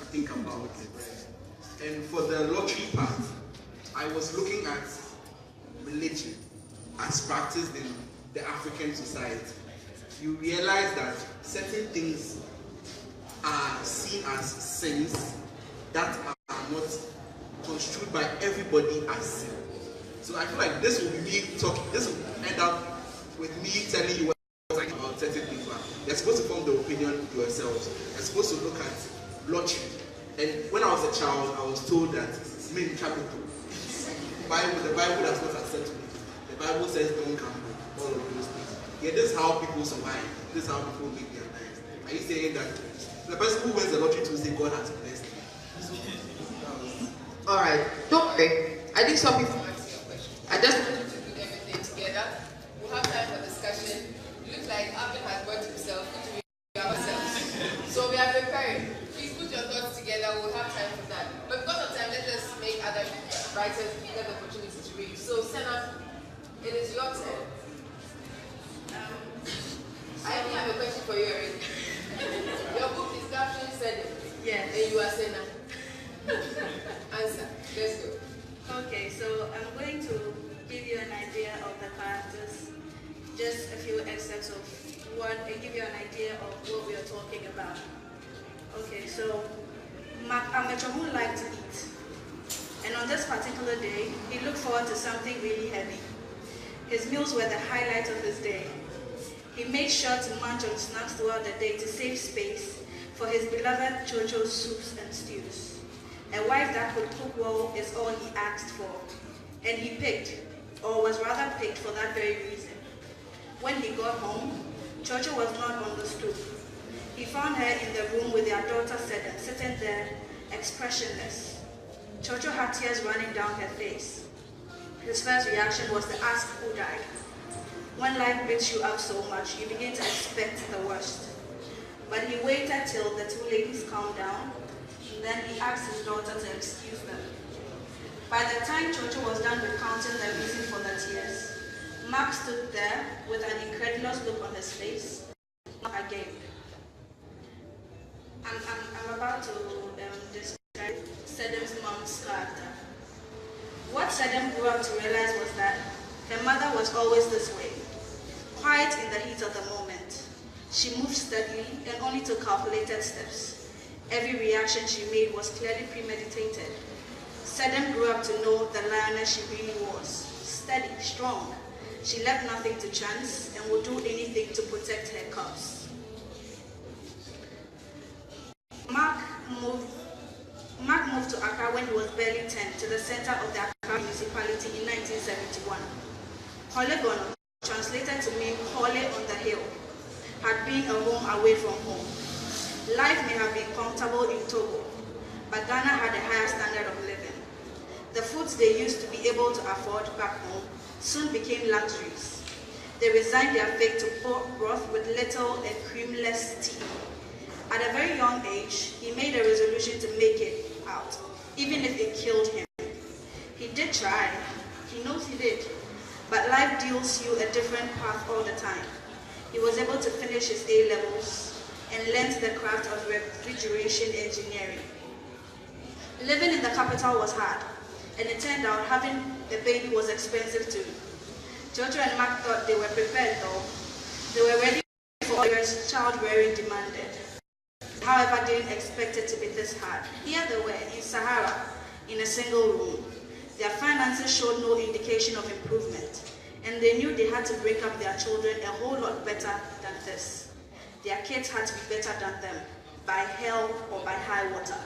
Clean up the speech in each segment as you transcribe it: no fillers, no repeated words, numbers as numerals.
think about. And for the lottery part, I was looking at religion as practiced in the African society. You realize that certain things are seen as sins that are not construed by everybody as sin. So I feel like this will be me talking, this will end up with me telling you what I'm talking about certain things. You're supposed to form the opinion yourselves. You're supposed to look at lottery. And when I was a child, I was told that main capital. The Bible does not accept me. The Bible says don't gamble, all of those things. Yeah, this is how people survive. This is how people make their lives. Are you saying that the person who wins the lottery Tuesday, God has blessed me? Alright, don't worry. I think some people I just want to do everything together. We'll have time for discussion. It looks like Abin has worked himself, which we ourselves. So we are preparing. Please put your thoughts together. We'll have time for that. But because of time, let us make other writers get the opportunity to read. So Senna, it is your turn. I only have a question for you, Eric. Your book is captioned said it. Yes. And you are Senna. Answer. Let's go. Okay, so I'm going to give you an idea of the characters, just a few excerpts of what, and give you an idea of what we are talking about. Okay, so Amateur who liked to eat, and on this particular day, he looked forward to something really heavy. His meals were the highlight of his day. He made sure to munch on snacks throughout the day to save space for his beloved Chocho soups and stews. A wife that could cook well is all he asked for, and he picked, or was rather picked for that very reason. When he got home, Chocho was not on the stoop. He found her in the room with their daughter sitting there, expressionless. Chocho had tears running down her face. His first reaction was to ask who died. When life beats you up so much, you begin to expect the worst. But he waited till the two ladies calmed down. Then he asked his daughter to excuse them. By the time Chocho was done recounting the reason for the tears, Mark stood there with an incredulous look on his face. Again. I'm about to describe Sedem's mom's character. What Sedem grew up to realize was that her mother was always this way, quiet in the heat of the moment. She moved steadily and only took calculated steps. Every reaction she made was clearly premeditated. Sedem grew up to know the lioness she really was, steady, strong. She left nothing to chance and would do anything to protect her cubs. Mark moved to Accra when he was barely 10 to the center of the Accra municipality in 1971. Polygon, translated to mean Hole on the hill, had been a home away from home. Life may have been comfortable in Togo, but Ghana had a higher standard of living. The foods they used to be able to afford back home soon became luxuries. They resigned their fate to broth with little and creamless tea. At a very young age, he made a resolution to make it out, even if it killed him. He did try. He knows he did. But life deals you a different path all the time. He was able to finish his A-levels and learned the craft of refrigeration engineering. Living in the capital was hard, and it turned out having a baby was expensive too. Jojo and Mark thought they were prepared though. They were ready for what child-rearing demanded. However, didn't expect it to be this hard. Here they were in Sahara, in a single room. Their finances showed no indication of improvement, and they knew they had to bring up their children a whole lot better than this. Their kids had to be better than them, by hell or by high water.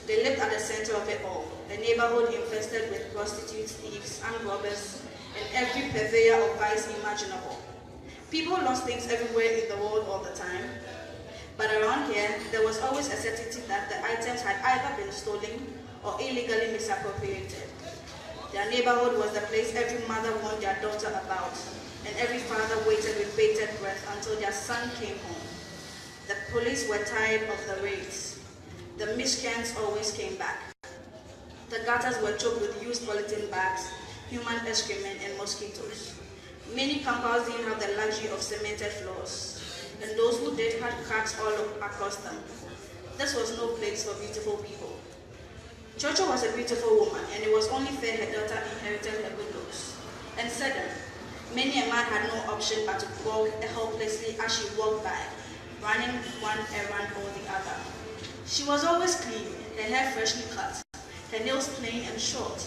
They lived at the center of it all, a neighborhood infested with prostitutes, thieves, and robbers, and every purveyor of vice imaginable. People lost things everywhere in the world all the time, but around here, there was always a certainty that the items had either been stolen or illegally misappropriated. Their neighborhood was the place every mother warned their daughter about, and every father waited with bated breath until their son came home. The police were tired of the raids. The miscreants always came back. The gutters were choked with used polythene bags, human excrement, and mosquitoes. Many compounds didn't have the luxury of cemented floors, and those who did had cracks all across them. this was no place for beautiful people. Jojo was a beautiful woman, and it was only fair her daughter inherited her good looks. And second, many a man had no option but to walk helplessly as she walked by, running one errand or the other. She was always clean, her hair freshly cut, her nails plain and short,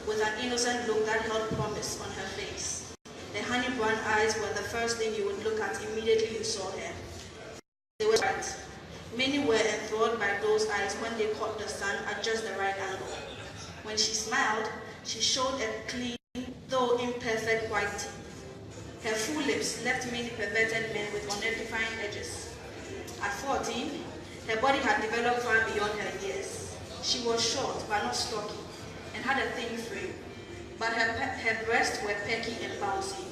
with an innocent look that held promise on her face. The honey brown eyes were the first thing you would look at immediately you saw her. They were bright. Many were enthralled by those eyes when they caught the sun at just the right angle. When she smiled, she showed a clean, though imperfect white teeth. Her full lips left many perverted men with unedifying edges. At 14, her body had developed far beyond her years. She was short but not stocky, and had a thin frame, but her breasts were pecky and bouncy.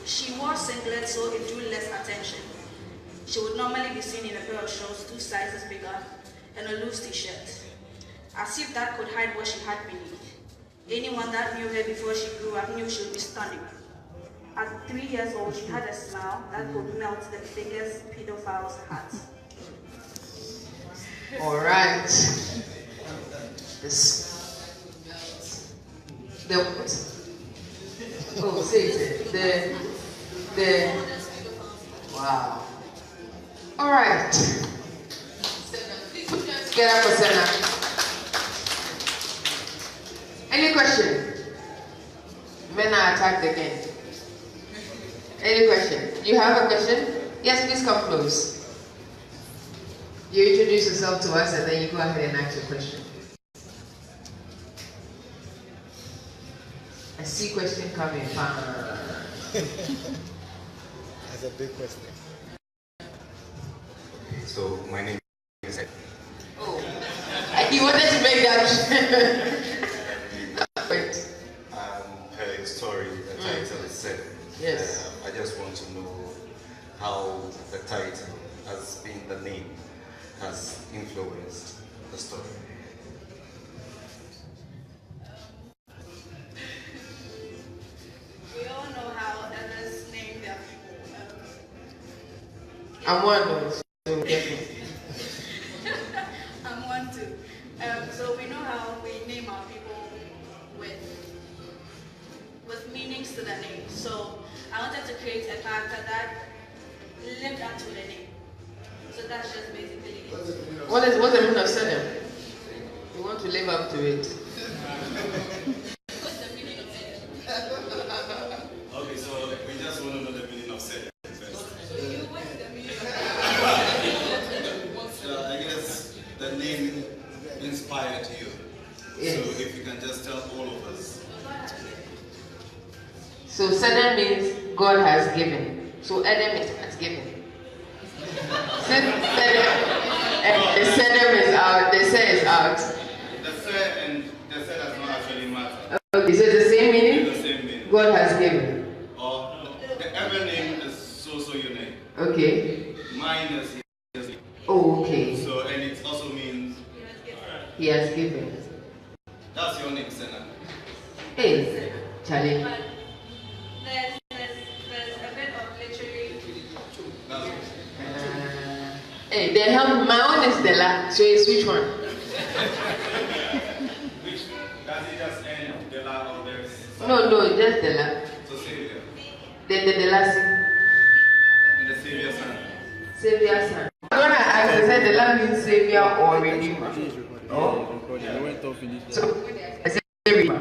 She wore singlets so it drew less attention. She would normally be seen in a pair of shorts 2 sizes bigger and a loose t-shirt, as if that could hide what she had beneath. Anyone that knew her before she grew up knew she would be stunning. At 3 years old, she had a smile that could melt the biggest pedophile's heart. All right. This. The what? Oh, say it. The. Wow. All right. Get up for Senna. Any question? Men are attacked again. Any question? You have a question? Yes, please come close. You introduce yourself to us and then you go ahead and ask your question. I see question coming. That's a big question. So my name is Ed. Oh, he wanted to make that. Wait. Her story, the title is said. Yes. I just want to know how the title, as being the name, has influenced the story. We all know how others name their people. I'm one of those. So I'm one too. So we know how we name our people with meanings to the name. So I wanted to create a character that lived up to the name. So that's just basically it. what's the meaning of Sedem? We want to live up to it. What's the meaning of it? Okay, so we just want to know the meaning of Sedem first. So you, what's the meaning of So I guess the name inspired you. Yes. So if you can just tell all of us. So Sedem means God has given. So Edem is has given. Since Sedem and the Sedem is out, the Se is out. The Se and the Se does not actually matter. Okay, so it's the same meaning? It's the same meaning. God has given. Or the other name is so your name. Okay. Mine is his. Oh, okay. So and it also means He has given. that's your name, Senna. Hey, Charlie. But there's a bit of literally. That's Hey, they help. My own is Della. So it's which one? which does it just end the la or there's No, just Della. so Savior. Then the Della. And the Savior son. Savior son. I'm gonna ask. I said Della means savior or redeemer. Oh. So I said redeemer.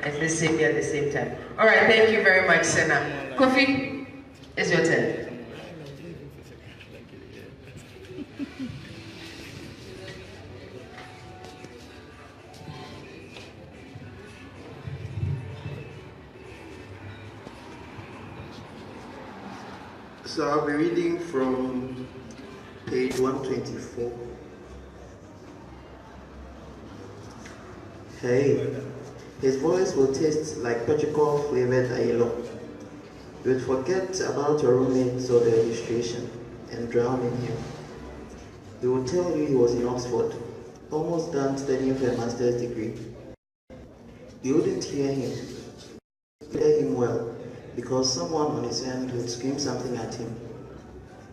I said savior at the same time. All right. Thank you very much, Senna. Kofi, it's your turn. So I'll be reading from page 124. Hey, his voice will taste like petrichor flavored ayelo. You would forget about your roommates or the illustration and drown in him. He would tell you he was in Oxford, almost done studying for a master's degree. You wouldn't hear him. Hear him well, because someone on his end would scream something at him.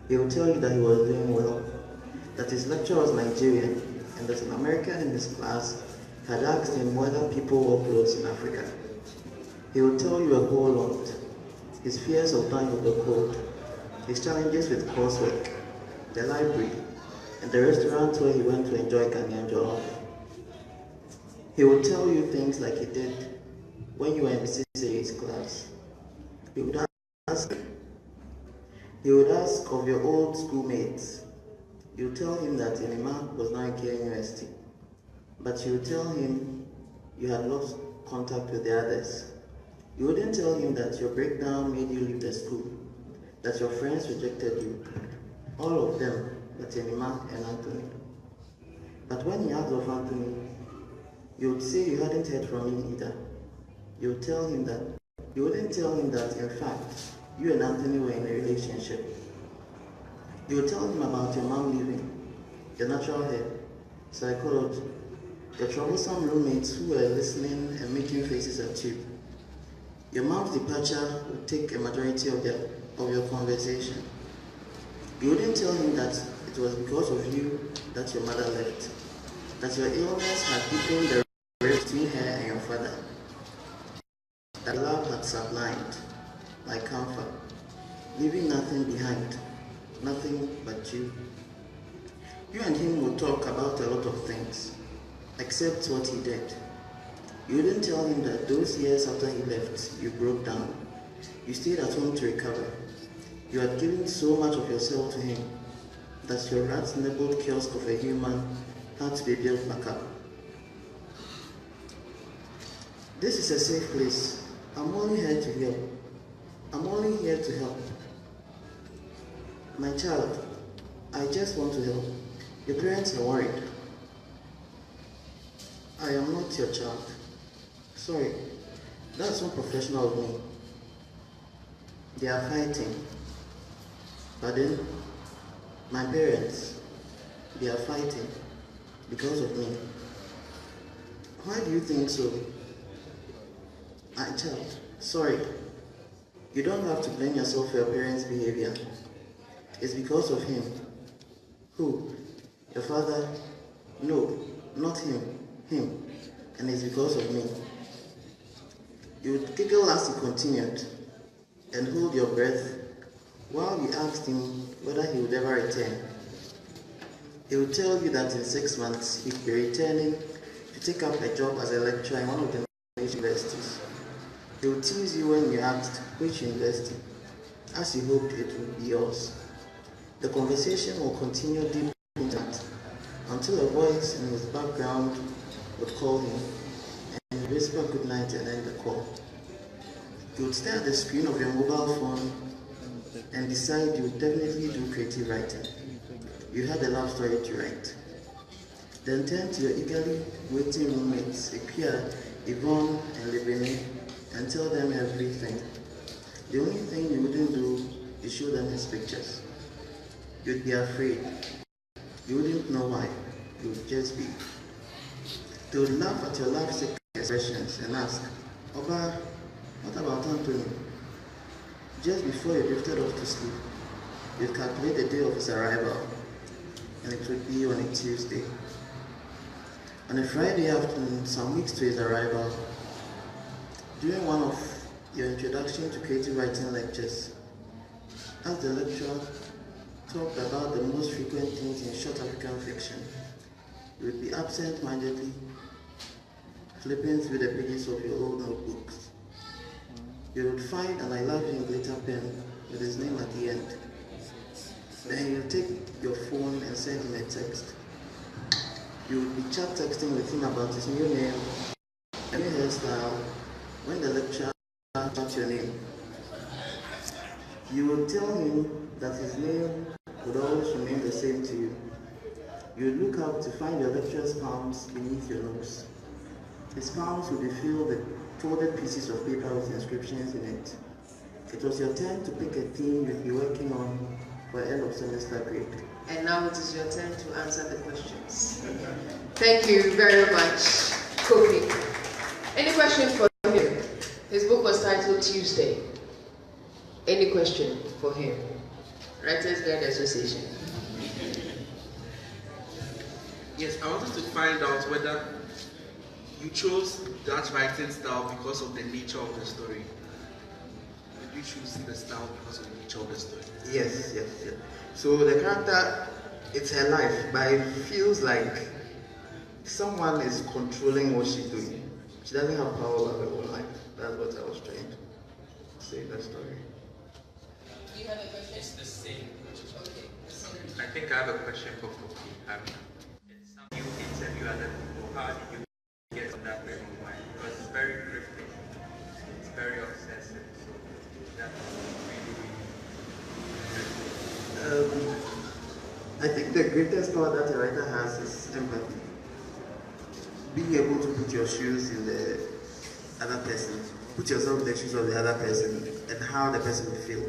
He would tell you that he was doing well, that his lecturer was Nigerian, and that an American in his class had asked him whether people wore clothes in Africa. He would tell you a whole lot. His fears of dying of the cold, his challenges with coursework, the library, and the restaurant where he went to enjoy Ghanaian jollof. He would tell you things like he did when you were in CCA's class. He would ask of your old schoolmates. You would tell him that Enima was now in Kenya University, but you would tell him you had lost contact with the others. You wouldn't tell him that your breakdown made you leave the school, that your friends rejected you, all of them, but Enima and Anthony. But when he asked of Anthony, you would say you hadn't heard from him either. You wouldn't tell him that in fact, you and Anthony were in a relationship. You would tell him about your mom leaving, your natural hair, psychology, your troublesome roommates who were listening and making faces at you. Your mom's departure would take a majority of your conversation. You wouldn't tell him that it was because of you that your mother left, that your illness had deepened the rift between her and your father, that love had sublimed like camphor, leaving nothing behind, nothing but you. You and him would talk about a lot of things, except what he did. You wouldn't tell him that those years after he left, you broke down. You stayed at home to recover. You had given so much of yourself to him that your rat-nibbled kiosk of a human had to be built back up. This is a safe place. I'm only here to help. I'm only here to help. My child, I just want to help. Your parents are worried. I am not your child. Sorry, that's not professional of me. They are fighting. But then, my parents, they are fighting because of me. Why do you think so? My child, sorry. You don't have to blame yourself for your parents' behavior. It's because of him. Who? Your father? No, not him. Him. And it's because of me. You would giggle as he continued and hold your breath while you asked him whether he would ever return. He would tell you that in 6 months he'd be returning to take up a job as a lecturer in one of the nation's universities. He would tease you when you asked which university, as he hoped it would be yours. The conversation will continue deep into that until a voice in his background would call him and he'd whisper good night and end the call. You would stare at the screen of your mobile phone and decide you would definitely do creative writing. You had a love story to write. Then turn to your eagerly waiting roommates, Ikea, Yvonne, and Lebene, and tell them everything. The only thing you wouldn't do is show them his pictures. You'd be afraid. You wouldn't know why. You would just be. They would laugh at your lovesick expressions and ask, Oba, what about Anthony? Just before you drifted off to sleep, you'd calculate the day of his arrival, and it would be on a Tuesday. On a Friday afternoon, some weeks to his arrival, during one of your introduction to creative writing lectures, as the lecturer talked about the most frequent things in short African fiction, you would be absent-mindedly flipping through the pages of your old notebooks. You would find an I love you in glitter pen with his name at the end. Then you would take your phone and send him a text. You would be chat texting with him about his new name, a new hairstyle, when the lecturer asked your name. You would tell him that his name would always remain the same to you. You would look up to find your lecturer's palms beneath your nose. His palms would be filled with folded pieces of paper with inscriptions in it. It was your turn to pick a theme you'd be working on for end of semester grade. And now it is your turn to answer the questions. Thank you very much, Kofi. Any question for him? His book was titled Tuesday. Any question for him? Writers Guild Association. Yes, I wanted to find out whether you chose that writing style because of the nature of the story. Did you choose the style because of the nature of the story? Yes, yes, yes. So the character, it's her life, but it feels like someone is controlling what she's doing. She doesn't have power over her own life. That's what I was trying to say in that story. Do you have a question? It's the same. Okay. I think I have a question for Kofi. It's something you interview other people. How did you get on that frame of mind? Because it's very cryptic. It's very obsessive. So that's really, I think the greatest power that a writer has is empathy. Being able to put your shoes in the other person, put yourself in the shoes of the other person, and how the person will feel.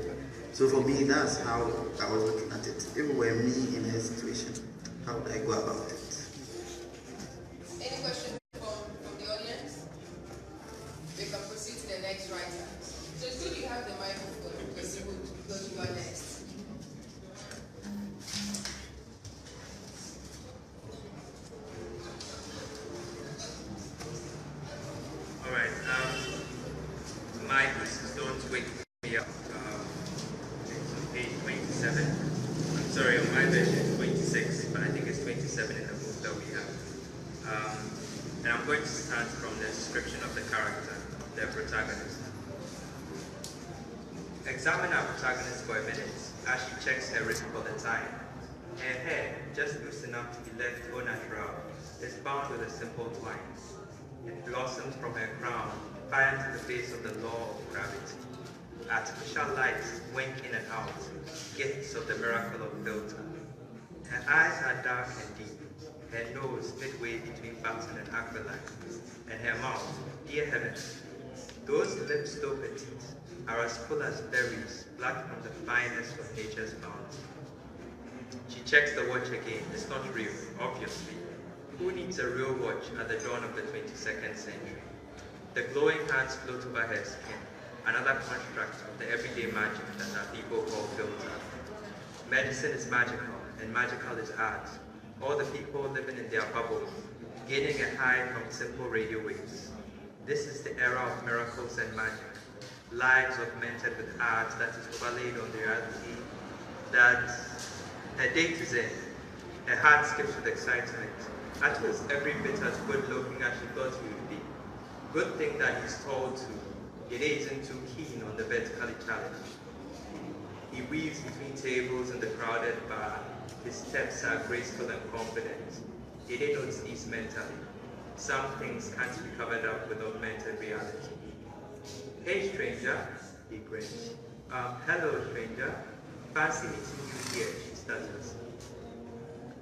So for me, that's how I was looking at it. If it were me in her situation, how would I go about it? Any questions from the audience? We can proceed to the next writer. So it's good you have the microphone because you are next. Alright, my pieces don't wake me up. It's on page 27. I'm sorry, on my version it's 26, but I think it's 27 in the book that we have. And I'm going to start from the description of the character, the protagonist. Examine our protagonist for a minute as she checks her wrist for the time. Her hair, just loose enough to be left au natural, is bound with a simple twine. It blossoms from her crown, fire to the base of the law of gravity. Artificial lights wink in and out, gifts of the miracle of filter. Her eyes are dark and deep, her nose midway between button and aquiline, and her mouth, dear heavens, those lips though petite are as full as berries, black from the finest of nature's bounty. She checks the watch again. It's not real, obviously. Who needs a real watch at the dawn of the 22nd century? The glowing hands float over her skin, another construct of the everyday magic that our people call filter. Medicine is magical, and magical is art. All the people living in their bubbles, gaining a high from simple radio waves. This is the era of miracles and magic, lives augmented with art that is overlaid on the reality that her date is in. Her heart skips with excitement. Atu is every bit as good looking as she thought he would be. Good thing that he's tall too. Yet he isn't too keen on the vertically challenged. He weaves between tables in the crowded bar. His steps are graceful and confident. Yet he notes these mentally. Some things can't be covered up with augmented reality. Hey stranger, he grins. Hello stranger. Fancy meeting you here, she stutters.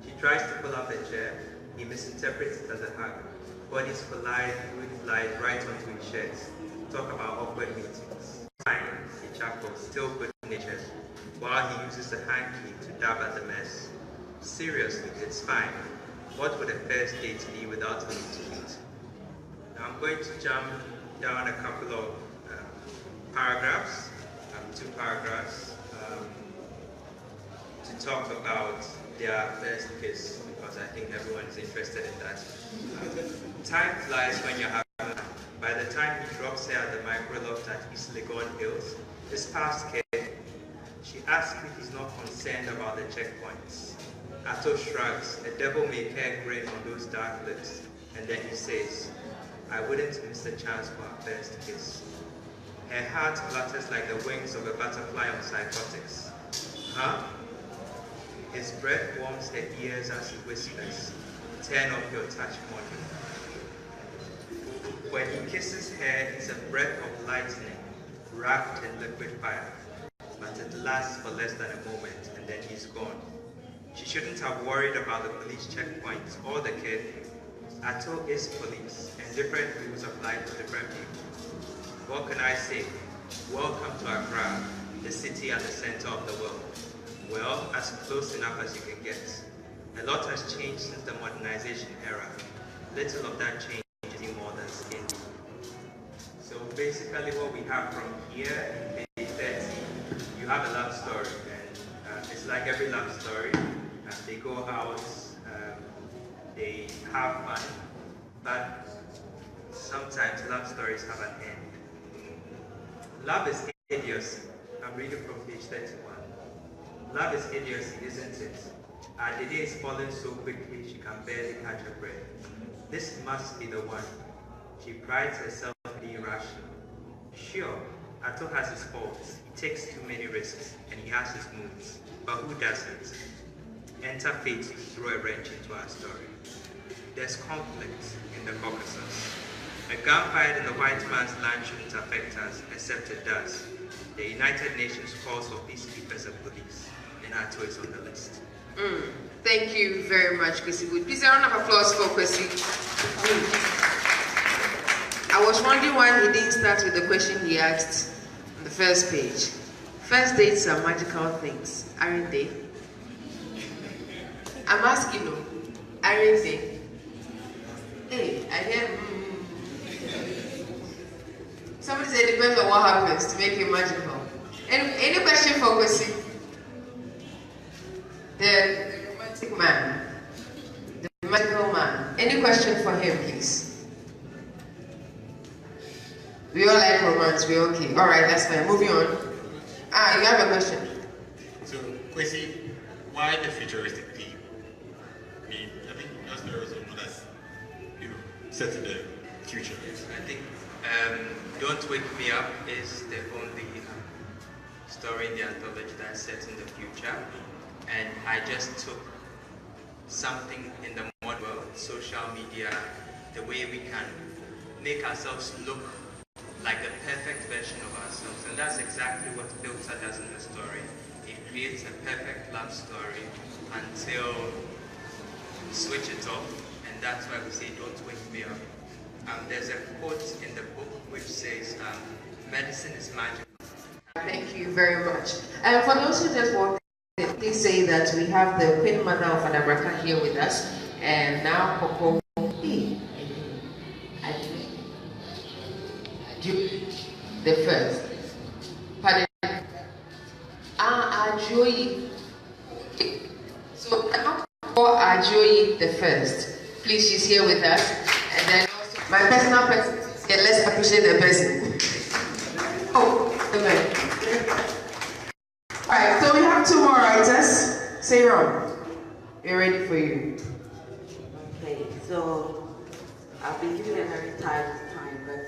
She tries to pull up a chair. He misinterprets it as a hug. Bodies collide, food flies right onto his chest. Talk about awkward meetings. Fine, he chuckles, still good-natured, while he uses the hanky to dab at the mess. Seriously, it's fine. What would a first date be without a meet? Now I'm going to jump down a couple of paragraphs, 2 paragraphs, to talk about their first kiss, because I think everyone is interested in that. Time flies when you're having fun. By the time he drops her at the microloft at East Legon Hills, it's past care. She asks if he's not concerned about the checkpoints. Ato shrugs, a devil-may-care grin on those dark lips, and then he says, I wouldn't miss a chance for our first kiss. Her heart flutters like the wings of a butterfly on psychotics. Huh? His breath warms her ears as he whispers, turn off your touch module. When he kisses her, it's a breath of lightning, wrapped in liquid fire. But it lasts for less than a moment, and then he's gone. She shouldn't have worried about the police checkpoints or the curfew. Ato is police, and different rules apply to different people. What can I say? Welcome to Accra, the city at the center of the world. Well, as close enough as you can get. A lot has changed since the modernization era. Little of that change is more than skin deep. So basically what we have from here in page 30, you have a love story, and it's like every love story. They go out they have fun, but sometimes love stories have an end. Love is idiocy. I'm reading from page 31. Love is idiocy, isn't it? The day is falling so quickly she can barely catch her breath. This must be the one. She prides herself being rational. Sure, Ato has his faults. He takes too many risks, and he has his moods. But who doesn't? Enter fate to throw a wrench into our story. There's conflict in the Caucasus. A gun fired in the white man's land shouldn't affect us, except it does. The United Nations calls for peacekeepers and police, and Ato is on the list. Thank you very much, Kwesi Wood. Please, a round of applause for Kwesi. I was wondering why he didn't start with the question he asked on the first page. First dates are magical things, aren't they? I'm asking you, aren't they? Hey, I hear. Somebody said it depends on what happens to make it magical. Any question for Kwesi? The romantic man, the magical man. Any question for him, please? We all like romance, we're okay. All right, that's fine. Moving on. You have a question. So, Kwesi, why the futuristic theme? I think that's the reason that's set in the future. I think Don't Wake Me Up is the only story in the anthology that's set in the future. And I just took something in the modern world, social media, the way we can make ourselves look like the perfect version of ourselves. And that's exactly what filter does in the story. It creates a perfect love story until you switch it off. And that's why we say, don't wake me up. There's a quote in the book which says, medicine is magic. Thank you very much. And for those who just walked in, please say that we have the Queen Mother of Adabraka here with us. And now, Coco, the first. Pardon? Ajoyi. So, Ajoyi the first. Please, she's here with us. And then also, my personal person. Yeah, let's appreciate the person. Oh, amen. Alright, so we have two more writers. Say Ron. We're ready for you. Okay, so I've been given a very tight time, but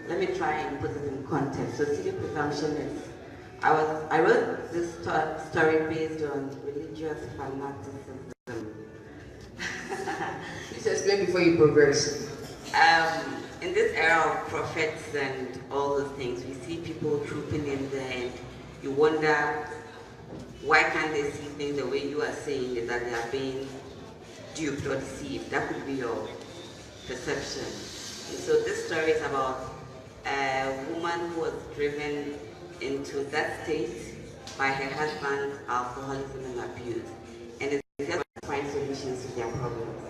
let me try and put it in context. So city presumption is, I wrote this story based on religious fanaticism. Please explain before you progress. In this era of prophets and all those things, we see people trooping in there and you wonder, why can't they see things the way you are saying it, that they are being duped or deceived? That could be your perception. And so this story is about a woman who was driven into that state by her husband's alcoholism and abuse. And it's just to find solutions to their problems.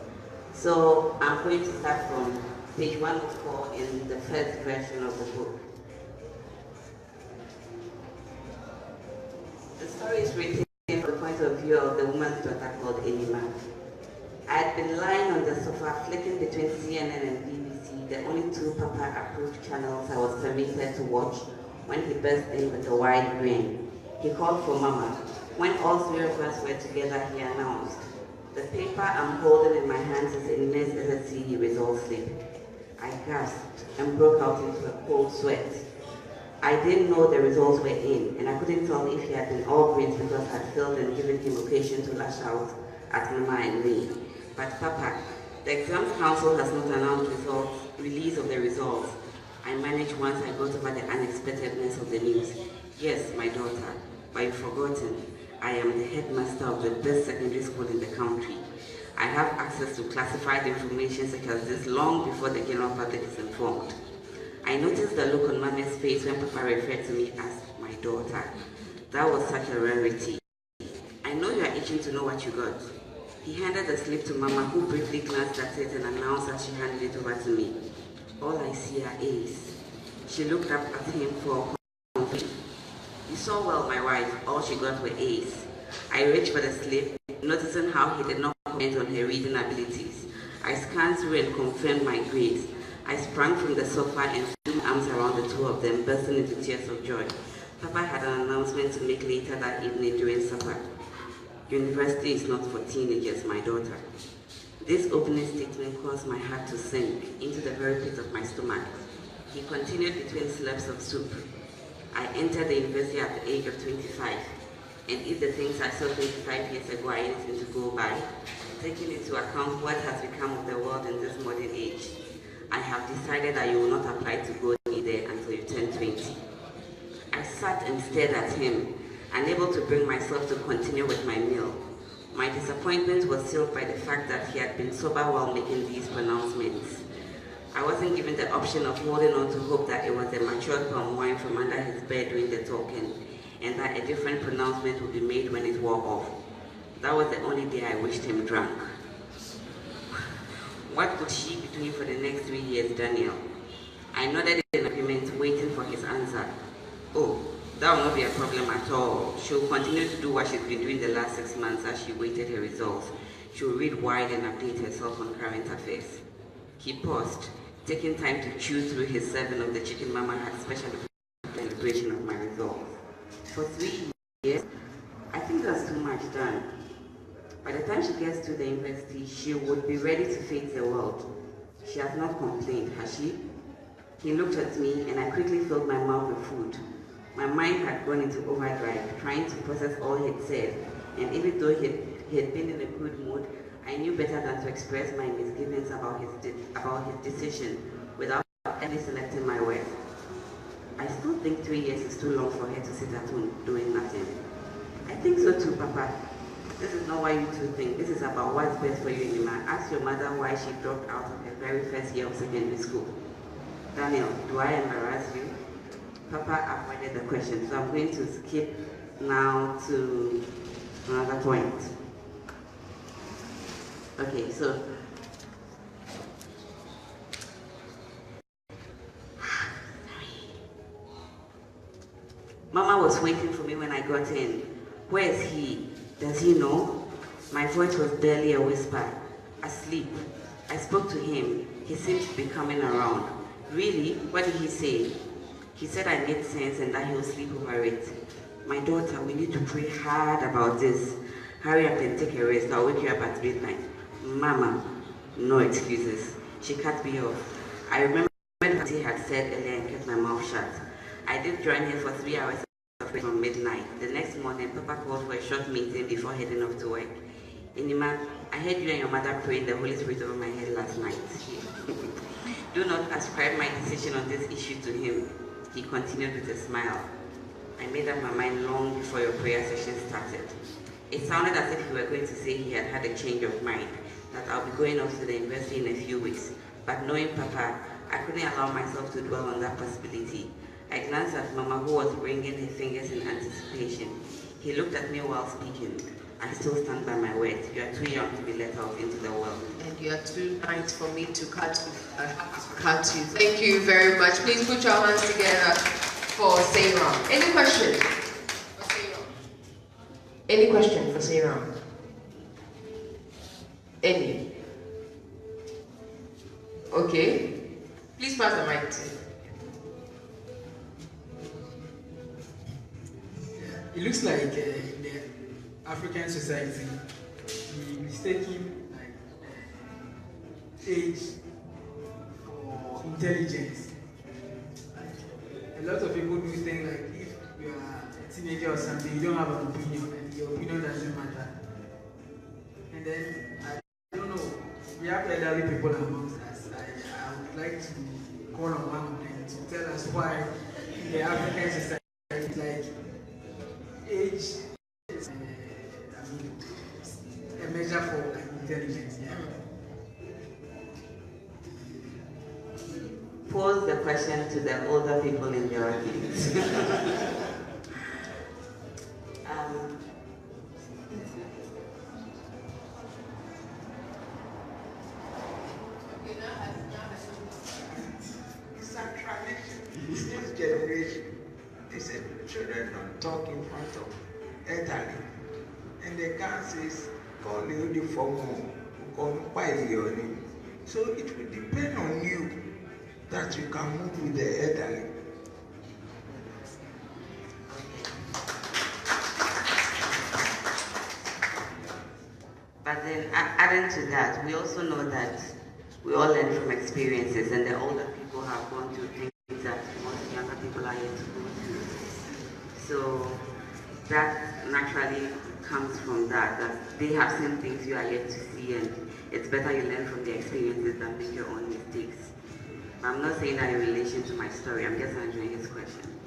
So I'm going to start from page 104 in the first version of the book. The story is written from the point of view of the woman's daughter called Enima. I had been lying on the sofa flicking between CNN and BBC, the only two Papa-approved channels I was permitted to watch, when he burst in with a wide grin. He called for Mama. When all three of us were together, he announced, "The paper I'm holding in my hands is Enime's SSCE result slip." I gasped and broke out into a cold sweat. I didn't know the results were in, and I couldn't tell if he had been all brains because I had failed and given him occasion to lash out at Mama and me. But Papa, the exams council has not announced release of the results. I managed once I got over the unexpectedness of the news. Yes, my daughter, but you've forgotten, I am the headmaster of the best secondary school in the country. I have access to classified information such as this long before the general public is informed. I noticed the look on Mama's face when Papa referred to me as my daughter. That was such a rarity. I know you are itching to know what you got. He handed the slip to Mama, who briefly glanced at it and announced as she handed it over to me. All I see are A's. She looked up at him for comfort. You saw well, my wife. All she got were A's. I reached for the slip, noticing how he did not comment on her reading abilities. I scanned through and confirmed my grades. I sprang from the sofa and threw my arms around the two of them, bursting into tears of joy. Papa had an announcement to make later that evening during supper. University is not for teenagers, my daughter. This opening statement caused my heart to sink into the very pit of my stomach. He continued between slurps of soup. I entered the university at the age of 25, and if the things I saw 25 years ago are anything to go by, taking into account what has become of the world in this modern age, I have decided that you will not apply to go there until you turn 20. I sat and stared at him, unable to bring myself to continue with my meal. My disappointment was sealed by the fact that he had been sober while making these pronouncements. I wasn't given the option of holding on to hope that it was the matured palm wine from under his bed doing the talking, and that a different pronouncement would be made when it wore off. That was the only day I wished him drunk. What would she be doing for the next 3 years, Daniel? I nodded in agreement, waiting for his answer. Oh, that will not be a problem at all. She will continue to do what she's been doing the last 6 months as she waited her results. She will read wide and update herself on current affairs. He paused, taking time to chew through his serving of the chicken Mama had specially for the celebration of my results. For 3 years, I think that's too much done. By the time she gets to the university, she would be ready to face the world. She has not complained, has she? He looked at me and I quickly filled my mouth with food. My mind had gone into overdrive, trying to process all he had said, and even though he had been in a good mood, I knew better than to express my misgivings about his decision without any selecting my words. I still think 3 years is too long for her to sit at home doing nothing. I think so too, Papa. This is not what you two think. This is about what's best for you, Nima. Ask your mother why she dropped out of her very first year of secondary school. Daniel, do I embarrass you? Papa avoided the question, so I'm going to skip now to another point. Okay, so Mama was waiting for me when I got in. Where is he? Does he know? My voice was barely a whisper. Asleep. I spoke to him. He seemed to be coming around. Really? What did he say? He said I made sense and that he will sleep over it. My daughter, we need to pray hard about this. Hurry up and take a rest. I'll wake you up at midnight. Mama, no excuses. She cut me off. I remember what he had said earlier and kept my mouth shut. I did join him for 3 hours from midnight. The next morning, Papa called for a short meeting before heading off to work. Inima, I heard you and your mother praying the Holy Spirit over my head last night. Do not ascribe my decision on this issue to him. He continued with a smile. I made up my mind long before your prayer session started. It sounded as if you were going to say he had had a change of mind, that I'll be going off to the university in a few weeks. But knowing Papa, I couldn't allow myself to dwell on that possibility. I glanced at Mama, who was wringing her fingers in anticipation. He looked at me while speaking. I still stand by my words. You are too young to be let off into the world. And you are too nice for me to cut you. Thank you very much. Please put your hands together for Sarah. Any question for Sarah? Any question for Sarah? Any? Okay. Please pass the mic to. It looks like in the African society, we mistaking like age for intelligence. Like, a lot of people do think like if you are a teenager or something, you don't have an opinion, and your opinion doesn't matter. And then I don't know, we have elderly people amongst us. I would like to call on one of them to tell us why in the African society, like age is a measure for intelligence. Yeah. Pose the question to the older people in your audience. It's a tradition. This generation, they said children don't talk in front of elderly. And the guy says, So it will depend on you that you can move with the elderly. But then adding to that, we also know that we all learn from experiences, and the older people have gone through things that most younger people are yet to go through. So that naturally comes from that they have seen things you are yet to see, and it's better you learn from their experiences than make your own mistakes. But I'm not saying that in relation to my story, I'm just answering his question.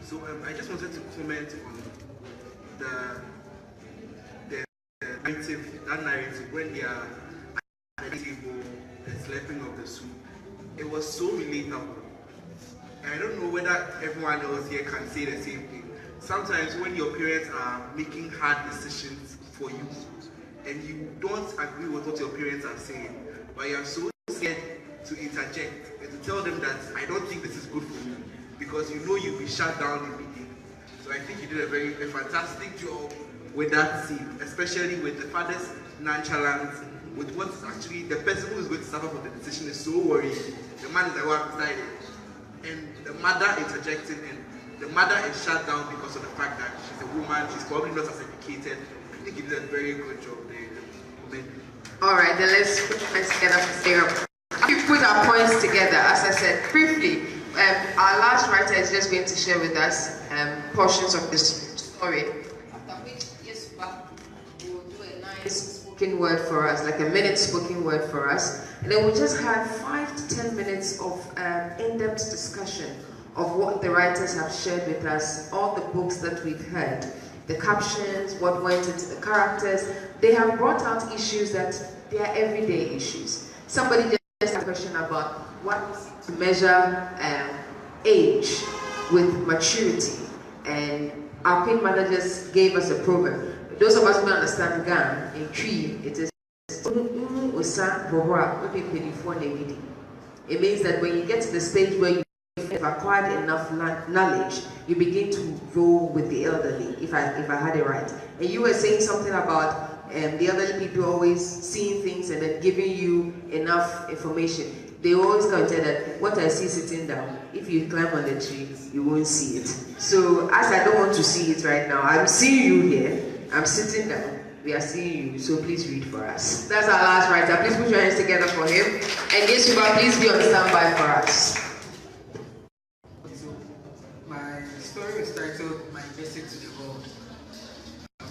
So I just wanted to comment on the narrative when they are at the table, the slapping of the soup. It was so relatable. And I don't know whether everyone else here can say the same thing. Sometimes when your parents are making hard decisions for you, and you don't agree with what your parents are saying, but you are so scared to interject and to tell them that I don't think this is good for me, because you know you'll be shut down immediately. So I think you did a fantastic job with that scene, especially with the father's nonchalance, with what is actually the person who is going to suffer for the decision is so worried. The man is like, well, I've decided. And the mother interjecting, and the mother is shut down because of the fact that she's a woman, she's probably not as educated. I think you did a very good job there. All right, then let's put our points together for Sarah. We put our points together, as I said briefly. Our last writer is just going to share with us portions of this story. After which, Yesuba will do a nice spoken word for us, like a minute spoken word for us. And then we'll just have 5 to 10 minutes of in-depth discussion of what the writers have shared with us, all the books that we've heard, the captions, what went into the characters. They have brought out issues that they are everyday issues. Somebody just asked a question about what to measure age with maturity, and our Queen Mother just gave us a proverb. Those of us who don't understand Gan, in Cree, it is it means that when you get to the stage where you have acquired enough knowledge, you begin to roll with the elderly, if I had it right. And you were saying something about the elderly people always seeing things and then giving you enough information. They always come and tell that what I see sitting down, if you climb on the tree, you won't see it. So as I don't want to see it right now, I'm seeing you here, I'm sitting down, we are seeing you, so please read for us. That's our last writer. Please put your hands together for him. And Yesuba, please be on standby for us. So, my story is titled My Visit to the World.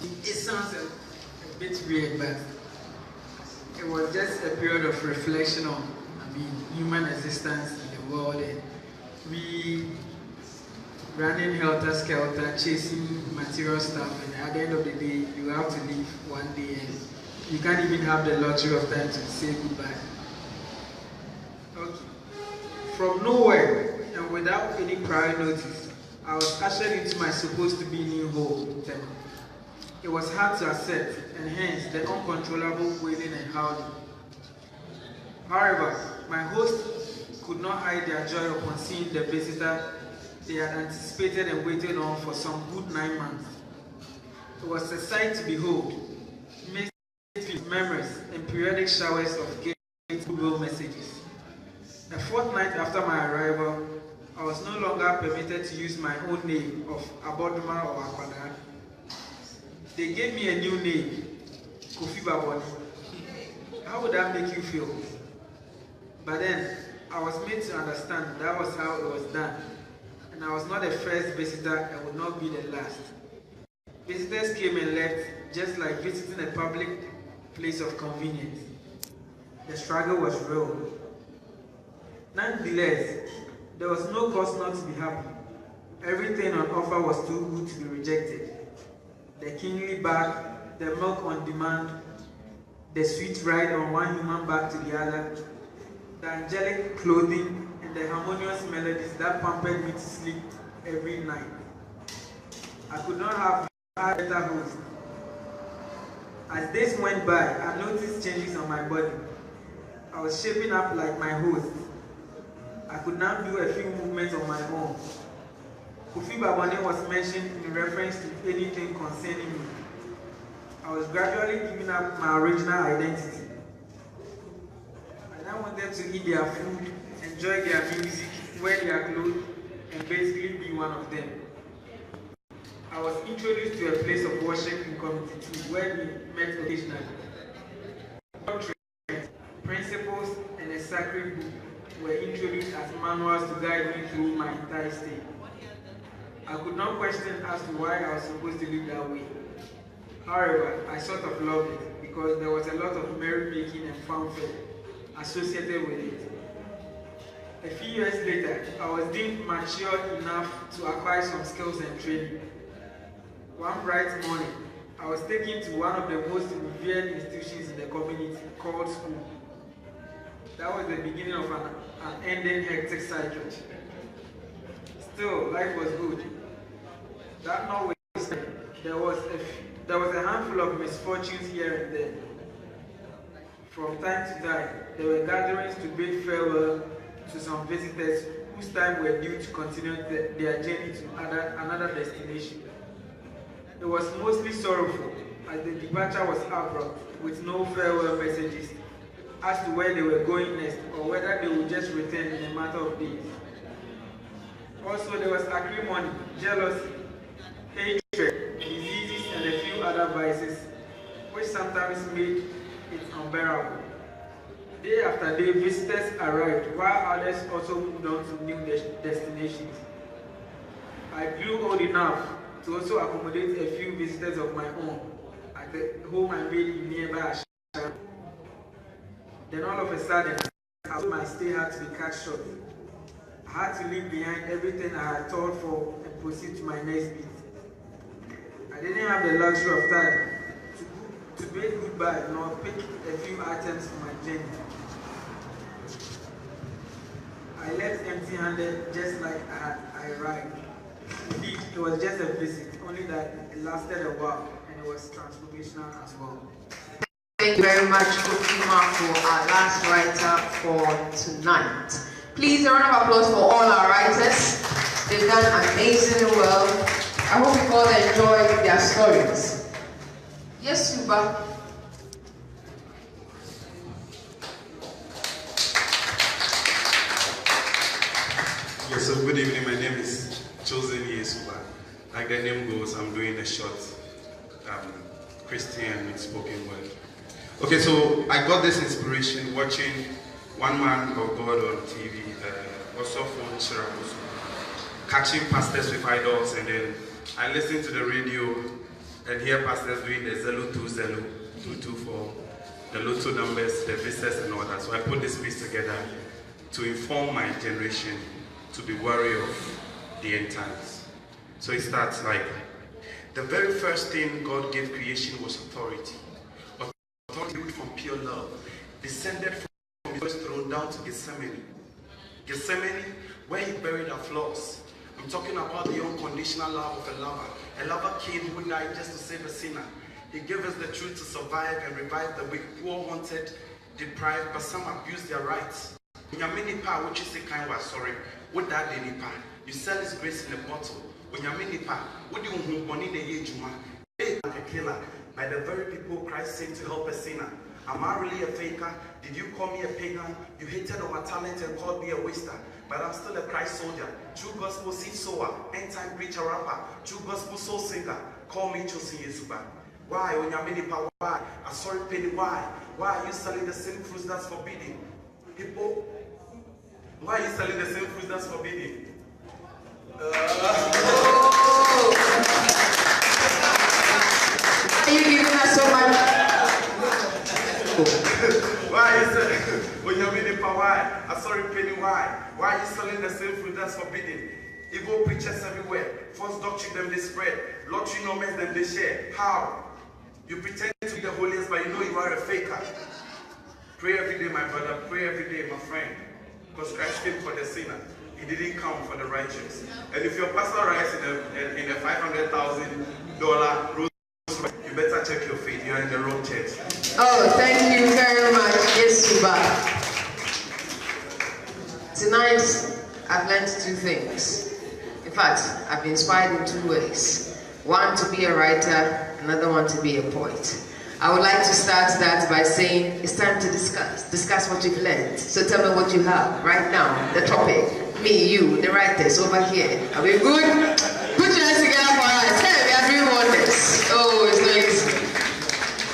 It sounds a bit weird, but it was just a period of reflection on human existence in the world, and we running helter-skelter, chasing material stuff, and at the end of the day, you have to leave one day, and you can't even have the luxury of time to say goodbye. Okay. From nowhere, and without any prior notice, I was ushered into my supposed-to-be new home. It was hard to accept, and hence the uncontrollable wailing and howling. However, my host could not hide their joy upon seeing the visitor they had anticipated and waited on for some good 9 months. It was a sight to behold, mixed with memories and periodic showers of gay goodwill messages. A fortnight after my arrival, I was no longer permitted to use my own name of Aboduma or Akwada. They gave me a new name, Kofi Baboni. How would that make you feel? But then, I was made to understand that was how it was done. And I was not the first visitor and would not be the last. Visitors came and left, just like visiting a public place of convenience. The struggle was real. Nonetheless, there was no cause not to be happy. Everything on offer was too good to be rejected. The kingly bath, the milk on demand, the sweet ride on one human back to the other, the angelic clothing, and the harmonious melodies that pampered me to sleep every night. I could not have a better host. As days went by, I noticed changes on my body. I was shaping up like my host. I could now do a few movements on my own. Kofi Babane was mentioned in reference to anything concerning me. I was gradually giving up my original identity. I now wanted to eat their food, enjoy their music, wear their clothes, and basically be one of them. I was introduced to a place of worship in Community 2 where we met occasionally. Doctrines, principles, and a sacred book were introduced as manuals to guide me through my entire stay. I could not question as to why I was supposed to live that way. However, I sort of loved it because there was a lot of merry-making and fanfare associated with it. A few years later, I was deemed mature enough to acquire some skills and training. One bright morning, I was taken to one of the most revered institutions in the community called school. That was the beginning of an ending hectic cycle. Still, life was good. That notwithstanding, there was a handful of misfortunes here and there. From time to time, there were gatherings to bid farewell to some visitors whose time were due to continue their journey to another destination. It was mostly sorrowful, as the departure was abrupt, with no farewell messages as to where they were going next or whether they would just return in a matter of days. Also, there was acrimony, jealousy, hatred, diseases, and a few other vices, which sometimes made it unbearable. Day after day, visitors arrived, while others also moved on to new destinations. I grew old enough to also accommodate a few visitors of my own at the home I made in nearby Ashara. Then all of a sudden, my stay had to be cut short. I had to leave behind everything I had thought for and proceed to my next beat. I didn't have the luxury of time to bid goodbye nor pick a few items for my journey. I left empty-handed just like I arrived. Indeed, it was just a visit, only that it lasted a while and it was transformational as well. Thank you very much, Okima, for our last writer for tonight. Please, a round of applause for all our writers. They've done amazingly well. I hope you all enjoyed their stories. Yes, Suba. Yes, so good evening. My name is Chosen Yesuba. Like the name goes, I'm doing a short Christian with spoken word. Okay, so I got this inspiration watching one man of God on TV, also from Shirabusu, catching pastors with idols, and then I listened to the radio and hear pastors doing the Zelu 2 Zelu 224, the Lotto numbers, the visitors and all that. So I put this piece together to inform my generation to be wary of the end times. So it starts like, the very first thing God gave creation was authority. Authority from pure love, descended from his throne down to Gethsemane. Gethsemane, where he buried our flaws. I'm talking about the unconditional love of a lover king who died just to save a sinner. He gave us the truth to survive and revive the weak, poor, wanted, deprived, but some abuse their rights. When you're many power, which is a kind of sorry, what that any power? You sell his grace in a bottle. When you're many power, what do you want in the age, like a killer? By the very people Christ sent to help a sinner. Am I really a faker? Did you call me a pagan? You hated on my talent and called me a waster. But I'm still a Christ soldier. True gospel seed sower. End time preacher rapper. True gospel soul singer. Call me Chosen Yesuba. Why? When you're many power, why? A sorry penny, why? Why are you selling the same fruits that's forbidden? People, why are you selling the same fruits that's forbidden? Are you giving us so much? Why is it? When you're many power, why? A sorry penny, why? Why are you selling the same fruit that's forbidden? Evil preachers everywhere. False doctrine them they spread. Lottery numbers them they share. How? You pretend to be the holiest, but you know you are a faker. Pray every day, my brother. Pray every day, my friend. Because Christ came for the sinner. He didn't come for the righteous. And if your pastor writes in a $500,000 rose, you better check your faith. You are in the wrong church. Oh, thank you very much, Yesuba. Tonight, I've learned two things. In fact, I've been inspired in two ways. One, to be a writer, another one, to be a poet. I would like to start that by saying it's time to discuss what you've learned. So tell me what you have right now, the topic, me, you, the writers over here. Are we good? Put your hands together for us. Hey, we are doing wonders. Oh, it's nice.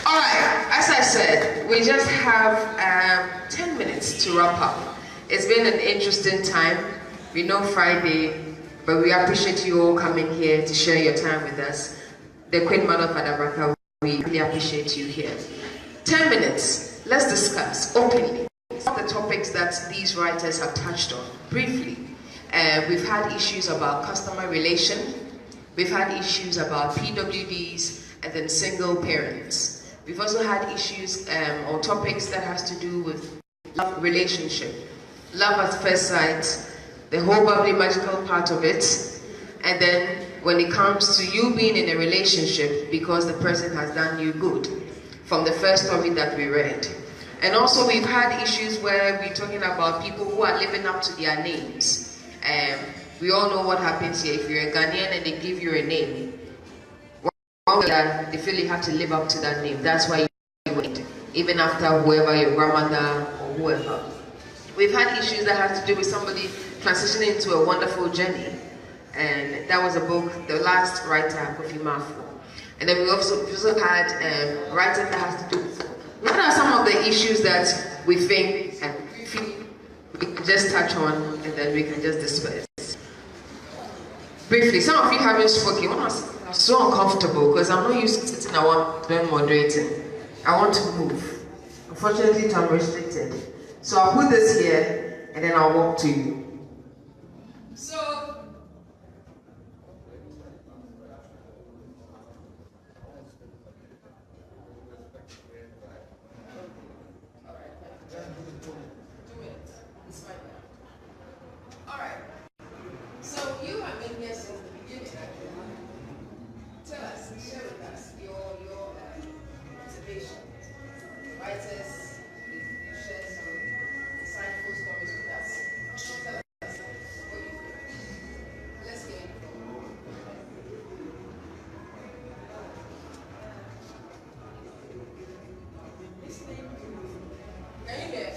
All right, as I said, we just have 10 minutes to wrap up. It's been an interesting time. We know Friday, but we appreciate you all coming here to share your time with us. The Queen Mother of Adabraka, we really appreciate you here. 10 minutes, let's discuss openly some of the topics that these writers have touched on briefly. We've had issues about customer relation, we've had issues about PWDs, and then single parents. We've also had issues or topics that has to do with love relationship, love at first sight, the whole bubbly magical part of it, and then when it comes to you being in a relationship because the person has done you good, from the first story that we read. And also we've had issues where we're talking about people who are living up to their names. We all know what happens here. If you're a Ghanaian and they give you a name, they feel you have to live up to that name. That's why you wait, even after whoever, your grandmother or whoever. We've had issues that have to do with somebody transitioning into a wonderful journey. And that was a book, the last writer, Kofi Mafo. And then we also had writers that has to do with what are some of the issues that we think and feel we can just touch on and then we can just disperse. Briefly, some of you haven't spoken. I'm so uncomfortable because I'm not used to sitting when moderating. I want to move. Unfortunately, I'm restricted. So I'll put this here and then I'll walk to you. So, you have been here since the beginning. Tell us, share with us your observation. Writers, you share some insightful stories with us. Tell us what you feel. Let's hear it. Are you there?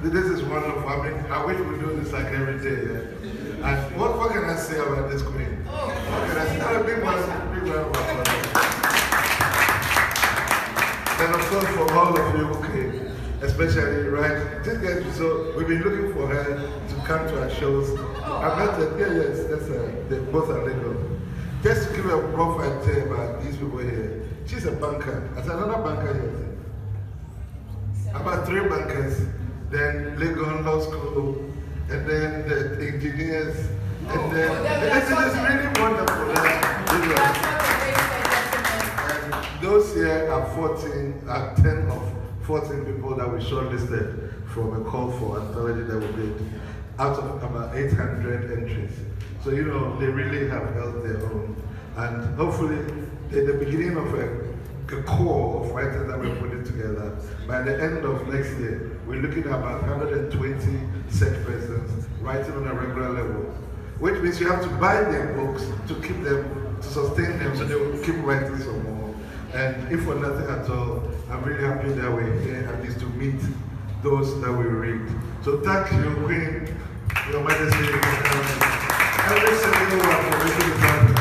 This is wonderful. I mean, I wish we do this like every day. Yeah? And what can I say about this queen? What can I say? I'm a big one of And of course, for all of you who came, especially, right? This guy, so we've been looking for her to come to our shows. I met her, yes, they both are legal. Just to give you a rough idea about these people here. She's a banker. As another banker here. About 3 bankers, then Legon Law School, and then the engineers, and then this is really wonderful. And those here are 10 of 14 people that we shortlisted from a call for anthology that we did, out of about 800 entries. So, you know, they really have held their own. And hopefully, they're the beginning of a core of writers that we're putting together. By the end of next year, we're looking at about 120 such persons writing on a regular level, which means you have to buy their books to keep them, to sustain them, so they will keep writing some more. And if for nothing at all, I'm really happy that we're here at least to meet those that we read. So thank you, Queen, Your Majesty, for coming. Every single one for making it happen.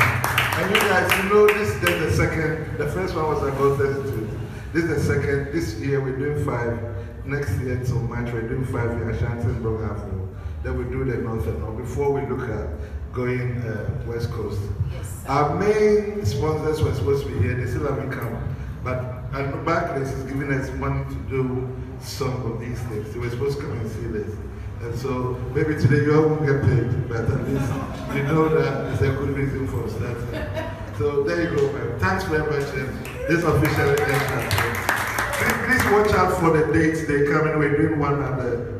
And you guys, you know, this is the second. The first one was about 32. This is the second. This year we're doing 5. Next year till March we're doing 5 in Ashanti and Brogafo. Then we do the North and North before we look at going West Coast. Yes, our main sponsors were supposed to be here. They still haven't come. But Barclays is giving us money to do some of these things. They were supposed to come and see this. And so maybe today you all won't get paid, but at least you know that it's a good reason for starting. So there you go, man. Thanks very much. And this officially ends. Please watch out for the dates they come in. We're doing one at the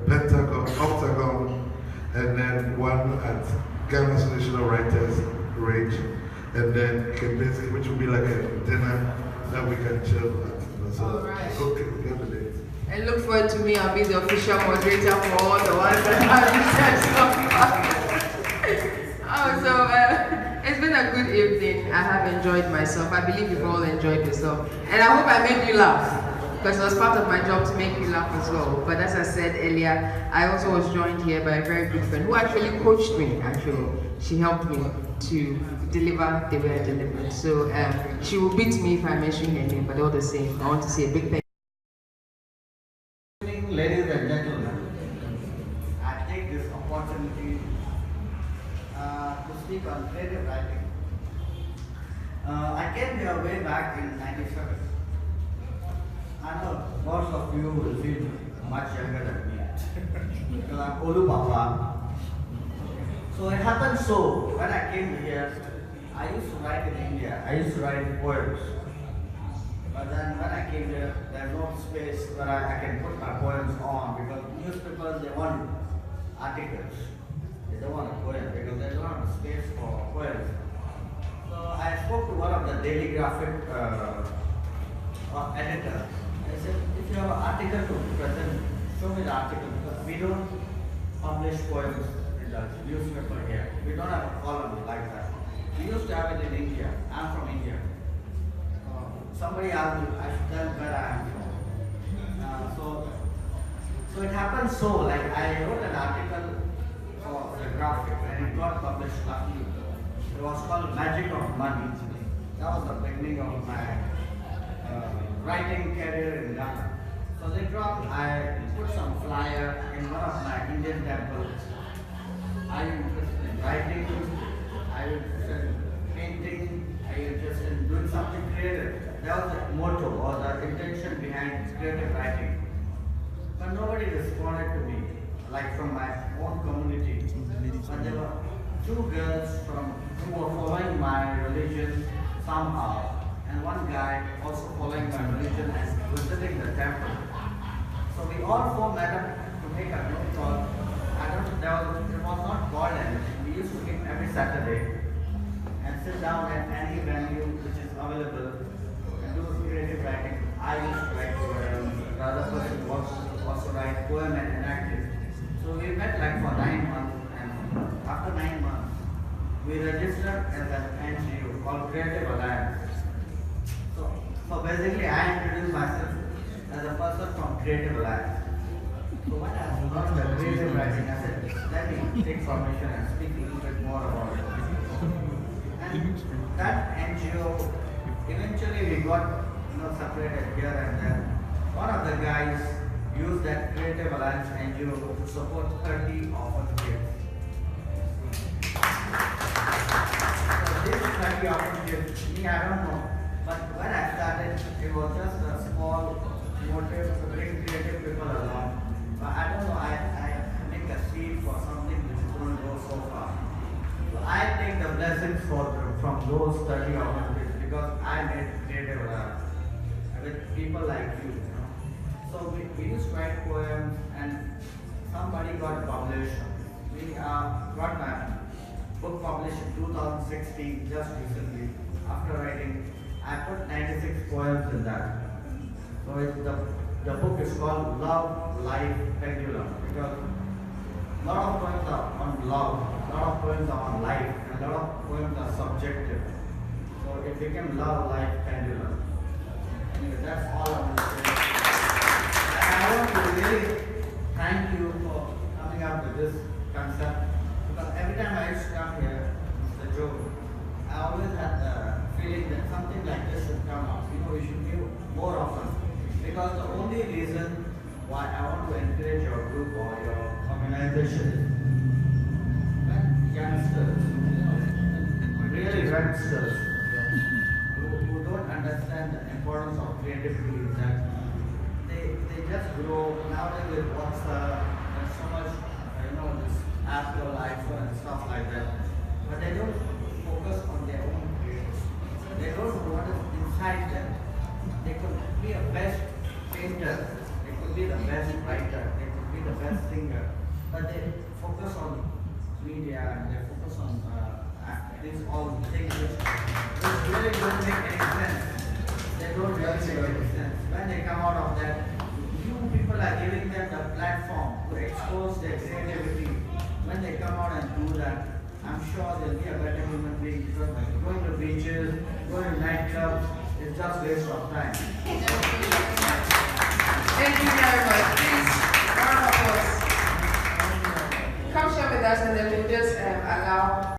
Octagon, and then one at Ghana's National Writers Rage, and then Kembesi, which will be like a dinner that then we can chill. So, all right. Okay, we'll get with it. And look forward to me. I'll be the official moderator for all the ones that have been said so far. It's been a good evening. I have enjoyed myself. I believe you've all enjoyed yourself. And I hope I made you laugh, because it was part of my job to make you laugh as well. But as I said earlier, I also was joined here by a very good friend who actually coached me, actually. She helped me to deliver the way I delivered. So she will beat me if I mention her name, but all the same, I want to say a big thank you. Ladies and gentlemen, I take this opportunity to speak on creative writing. I came here way back in '97. I know most of you will feel much younger than me because I'm Olu Papa. So it happened so, when I came here, I used to write in India. I used to write poems. But then when I came here, there's no space where I can put my poems on, because newspapers, they want articles. They don't want a poem because there's not space for poems. So I spoke to one of the Daily Graphic editors. I said, if you have an article to present, show me the article, because we don't publish poems in the newspaper here. We don't have a column like that. We used to have it in India. I'm from India. Somebody asked me, I should tell where I am from. So it happened so, like I wrote an article for the graphic and it got published luckily. It was called Magic of Money. That was the beginning of my writing career in Ghana. So later on, I put some flyer in one of my Indian temples. Are you interested in writing? Are you interested in painting? Are you interested in doing something creative? That was the motto or the intention behind creative writing. But nobody responded to me, like from my own community. But there were two girls who were following my religion somehow, and one guy also following my religion and visiting the temple. So we all four met up to make a group called, it was not called anything. We used to meet every Saturday and sit down at any venue which is available and do creative writing. I used to write poems, the other person also write poem and enact it. So we met like for 9 months, and after 9 months, we registered as an NGO called Creative Alliance. So basically, I introduced myself as a person from Creative Alliance. So when I learned the creative writing, I said, let me take permission and speak a little bit more about it. And that NGO, eventually we got separated here and there. One of the guys used that Creative Alliance NGO to support 30 orphan kids. So this 30 orphan kids, me, I don't know. But when I started, it was just a small motive to bring creative people along. But I don't know, I make a seed for something which is going to go so far. So I take the blessings from those 30 orphan kids because I made creative with people like you. So we used to write poems and somebody got published. We got my book published in 2016, just recently. After writing, I put 96 poems in that. So the book is called Love, Life, Pendulum, because a lot of poems are on love, a lot of poems are on life, and a lot of poems are subjective. So it became Love, Life, Pendulum. Anyway, that's all I want to say. And I want to really thank you for coming up with this concept, because every time I used to come here, Mr. Joe, I always had the feeling that something like this should come up. We should do more often. Because the only reason why I want to encourage your group or your organization is when youngsters, really youngsters, who don't understand the importance of creativity, that they just grow nowadays with WhatsApp and so much, this Apple, iPhone and stuff like that. But they don't focus on their own creativity. They don't know what is inside them. They could be a best painter, they could be the best writer, they could be the best singer, but they focus on media and they focus on these all things which really don't make any sense. They don't doesn't make any sense. When they come out of that, you people are giving them the platform to expose their creativity. When they come out and do that, I'm sure they'll be a better human being, because going to beaches, going to nightclubs is just waste of time. Thank you very much. Please, round of applause. Come share with us and then we'll just allow